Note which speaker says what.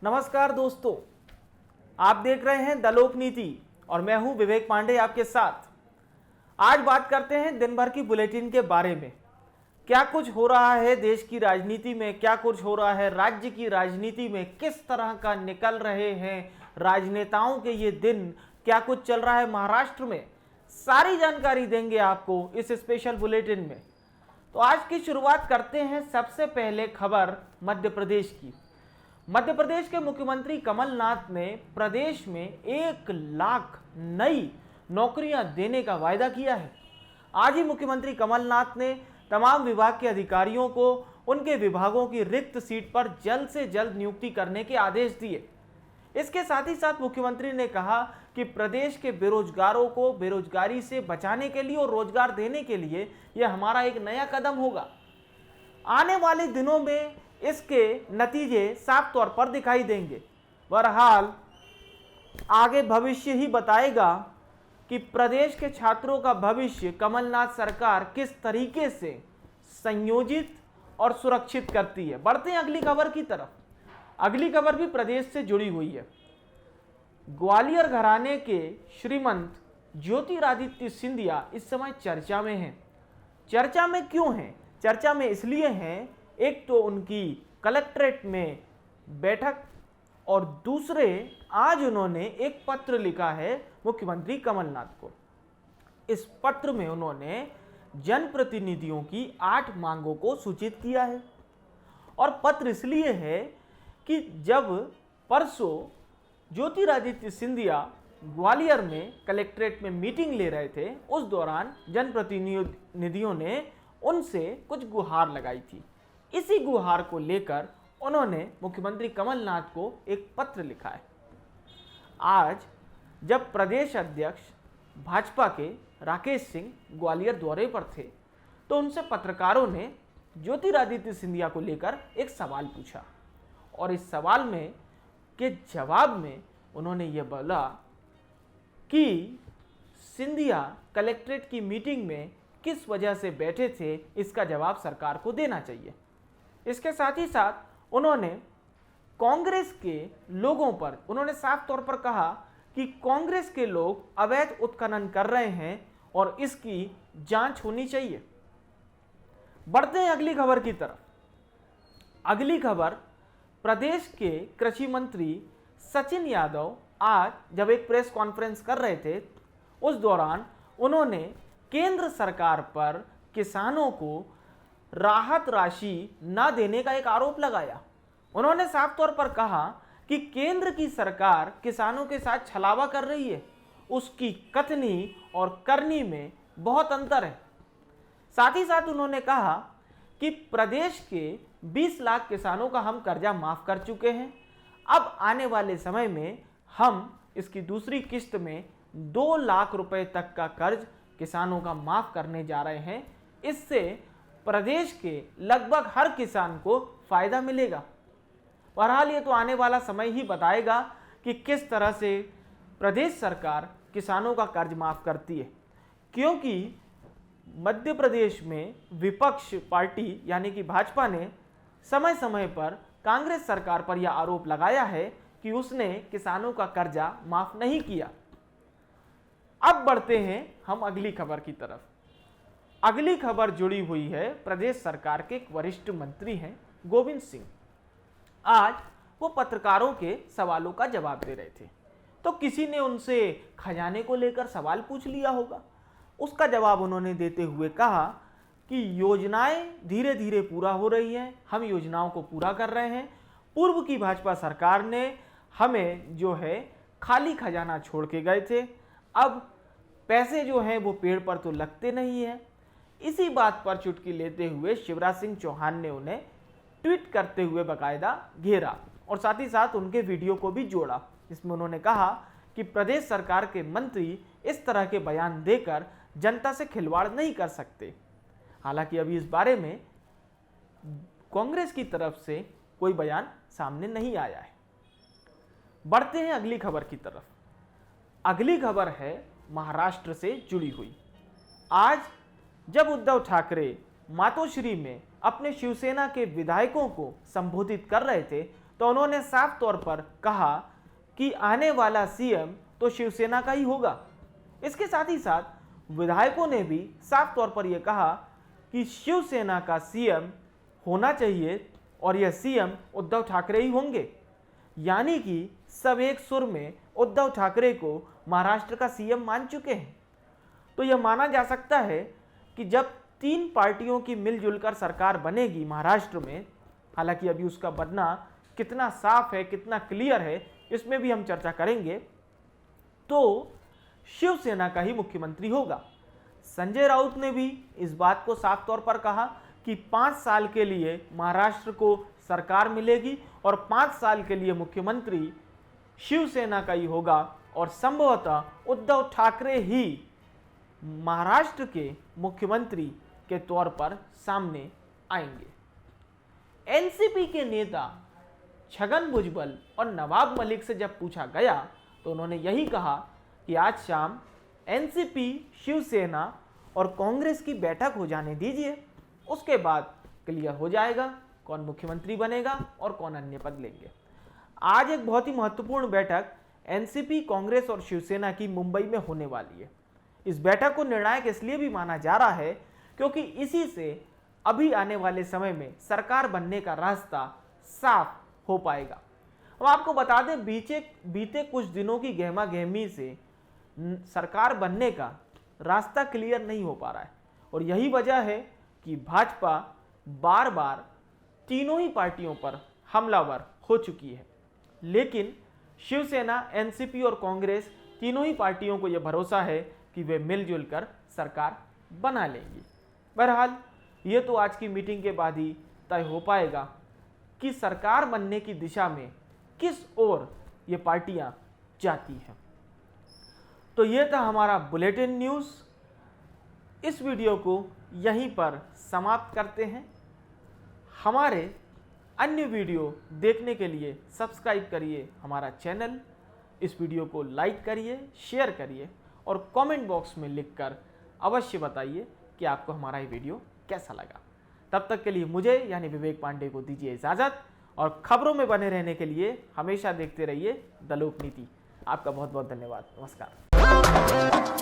Speaker 1: नमस्कार दोस्तों, आप देख रहे हैं द लोक नीति और मैं हूं विवेक पांडे आपके साथ। आज बात करते हैं दिन भर की बुलेटिन के बारे में। क्या कुछ हो रहा है देश की राजनीति में, क्या कुछ हो रहा है राज्य की राजनीति में, किस तरह का निकल रहे हैं राजनेताओं के ये दिन, क्या कुछ चल रहा है महाराष्ट्र में, सारी जानकारी देंगे आपको इस स्पेशल बुलेटिन में। तो आज की शुरुआत करते हैं सबसे पहले खबर मध्य प्रदेश की। मध्य प्रदेश के मुख्यमंत्री कमलनाथ ने प्रदेश में 1 लाख नई नौकरियां देने का वायदा किया है। आज ही मुख्यमंत्री कमलनाथ ने तमाम विभाग के अधिकारियों को उनके विभागों की रिक्त सीट पर जल्द से जल्द नियुक्ति करने के आदेश दिए। इसके साथ ही साथ मुख्यमंत्री ने कहा कि प्रदेश के बेरोजगारों को बेरोजगारी से बचाने के लिए और रोजगार देने के लिए यह हमारा एक नया कदम होगा। आने वाले दिनों में इसके नतीजे साफ तौर पर दिखाई देंगे। बहरहाल आगे भविष्य ही बताएगा कि प्रदेश के छात्रों का भविष्य कमलनाथ सरकार किस तरीके से संयोजित और सुरक्षित करती है। बढ़ते हैं अगली खबर की तरफ। अगली खबर भी प्रदेश से जुड़ी हुई है। ग्वालियर घराने के श्रीमंत ज्योतिरादित्य सिंधिया इस समय चर्चा में हैं। चर्चा में क्यों हैं? चर्चा में इसलिए हैं, एक तो उनकी कलेक्ट्रेट में बैठक और दूसरे आज उन्होंने एक पत्र लिखा है मुख्यमंत्री कमलनाथ को। इस पत्र में उन्होंने जनप्रतिनिधियों की 8 मांगों को सूचित किया है और पत्र इसलिए है कि जब परसों ज्योतिरादित्य सिंधिया ग्वालियर में कलेक्ट्रेट में मीटिंग ले रहे थे, उस दौरान जनप्रतिनिधियों ने उनसे कुछ गुहार लगाई थी। इसी गुहार को लेकर उन्होंने मुख्यमंत्री कमलनाथ को एक पत्र लिखा है। आज जब प्रदेश अध्यक्ष भाजपा के राकेश सिंह ग्वालियर दौरे पर थे तो उनसे पत्रकारों ने ज्योतिरादित्य सिंधिया को लेकर एक सवाल पूछा और इस सवाल में के जवाब में उन्होंने ये बोला कि सिंधिया कलेक्ट्रेट की मीटिंग में किस वजह से बैठे थे, इसका जवाब सरकार को देना चाहिए। इसके साथ ही साथ उन्होंने कांग्रेस के लोगों पर उन्होंने साफ तौर पर कहा कि कांग्रेस के लोग अवैध उत्खनन कर रहे हैं और इसकी जांच होनी चाहिए। बढ़ते हैं अगली खबर की तरफ। अगली खबर, प्रदेश के कृषि मंत्री सचिन यादव आज जब एक प्रेस कॉन्फ्रेंस कर रहे थे, उस दौरान उन्होंने केंद्र सरकार पर किसानों को राहत राशि न देने का एक आरोप लगाया। उन्होंने साफ तौर पर कहा कि केंद्र की सरकार किसानों के साथ छलावा कर रही है, उसकी कथनी और करनी में बहुत अंतर है। साथ ही साथ उन्होंने कहा कि प्रदेश के 20 लाख किसानों का हम कर्जा माफ कर चुके हैं। अब आने वाले समय में हम इसकी दूसरी किस्त में 2 लाख रुपए तक का कर्ज किसानों का माफ करने जा रहे हैं। इससे प्रदेश के लगभग हर किसान को फायदा मिलेगा। बहरहाल ये तो आने वाला समय ही बताएगा कि किस तरह से प्रदेश सरकार किसानों का कर्ज माफ करती है, क्योंकि मध्य प्रदेश में विपक्ष पार्टी यानी कि भाजपा ने समय समय पर कांग्रेस सरकार पर यह आरोप लगाया है कि उसने किसानों का कर्जा माफ नहीं किया। अब बढ़ते हैं हम अगली खबर की तरफ। अगली खबर जुड़ी हुई है प्रदेश सरकार के एक वरिष्ठ मंत्री हैं गोविंद सिंह। आज वो पत्रकारों के सवालों का जवाब दे रहे थे तो किसी ने उनसे खजाने को लेकर सवाल पूछ लिया होगा। उसका जवाब उन्होंने देते हुए कहा कि योजनाएं धीरे धीरे पूरा हो रही हैं, हम योजनाओं को पूरा कर रहे हैं। पूर्व की भाजपा सरकार ने हमें जो है खाली खजाना छोड़ के गए थे, अब पैसे जो हैं वो पेड़ पर तो लगते नहीं हैं। इसी बात पर चुटकी लेते हुए शिवराज सिंह चौहान ने उन्हें ट्वीट करते हुए बाकायदा घेरा और साथ ही साथ उनके वीडियो को भी जोड़ा, जिसमें उन्होंने कहा कि प्रदेश सरकार के मंत्री इस तरह के बयान देकर जनता से खिलवाड़ नहीं कर सकते। हालांकि अभी इस बारे में कांग्रेस की तरफ से कोई बयान सामने नहीं आया है। बढ़ते हैं अगली खबर की तरफ। अगली खबर है महाराष्ट्र से जुड़ी हुई। आज जब उद्धव ठाकरे मातोश्री में अपने शिवसेना के विधायकों को संबोधित कर रहे थे तो उन्होंने साफ तौर पर कहा कि आने वाला सीएम तो शिवसेना का ही होगा। इसके साथ ही साथ विधायकों ने भी साफ तौर पर यह कहा कि शिवसेना का सीएम होना चाहिए और यह सीएम उद्धव ठाकरे ही होंगे। यानी कि सब एक सुर में उद्धव ठाकरे को महाराष्ट्र का सीएम मान चुके हैं। तो यह माना जा सकता है कि जब 3 पार्टियों की मिलजुल कर सरकार बनेगी महाराष्ट्र में, हालांकि अभी उसका बनना कितना साफ है, कितना क्लियर है, इसमें भी हम चर्चा करेंगे, तो शिवसेना का ही मुख्यमंत्री होगा। संजय राउत ने भी इस बात को साफ तौर पर कहा कि 5 साल के लिए महाराष्ट्र को सरकार मिलेगी और 5 साल के लिए मुख्यमंत्री शिवसेना का ही होगा और संभवतः उद्धव ठाकरे ही महाराष्ट्र के मुख्यमंत्री के तौर पर सामने आएंगे। एनसीपी के नेता छगन भुजबल और नवाब मलिक से जब पूछा गया तो उन्होंने यही कहा कि आज शाम एनसीपी, शिवसेना और कांग्रेस की बैठक हो जाने दीजिए, उसके बाद क्लियर हो जाएगा कौन मुख्यमंत्री बनेगा और कौन अन्य पद लेंगे। आज एक बहुत ही महत्वपूर्ण बैठक एनसीपी, कांग्रेस और शिवसेना की मुंबई में होने वाली है। इस बैठक को निर्णायक इसलिए भी माना जा रहा है क्योंकि इसी से अभी आने वाले समय में सरकार बनने का रास्ता साफ हो पाएगा। हम आपको बता दें, बीते कुछ दिनों की गहमा गहमी से सरकार बनने का रास्ता क्लियर नहीं हो पा रहा है और यही वजह है कि भाजपा बार बार तीनों ही पार्टियों पर हमलावर हो चुकी है। लेकिन शिवसेना, एनसीपी और कांग्रेस तीनों ही पार्टियों को यह भरोसा है कि वे मिलजुल कर सरकार बना लेंगी। बहरहाल ये तो आज की मीटिंग के बाद ही तय हो पाएगा कि सरकार बनने की दिशा में किस ओर ये पार्टियां जाती हैं। तो ये था हमारा बुलेटिन न्यूज़। इस वीडियो को यहीं पर समाप्त करते हैं। हमारे अन्य वीडियो देखने के लिए सब्सक्राइब करिए हमारा चैनल, इस वीडियो को लाइक करिए, शेयर करिए और कमेंट बॉक्स में लिखकर अवश्य बताइए कि आपको हमारा ये वीडियो कैसा लगा। तब तक के लिए मुझे यानी विवेक पांडे को दीजिए इजाज़त और खबरों में बने रहने के लिए हमेशा देखते रहिए द लोक नीति। आपका बहुत बहुत धन्यवाद। नमस्कार।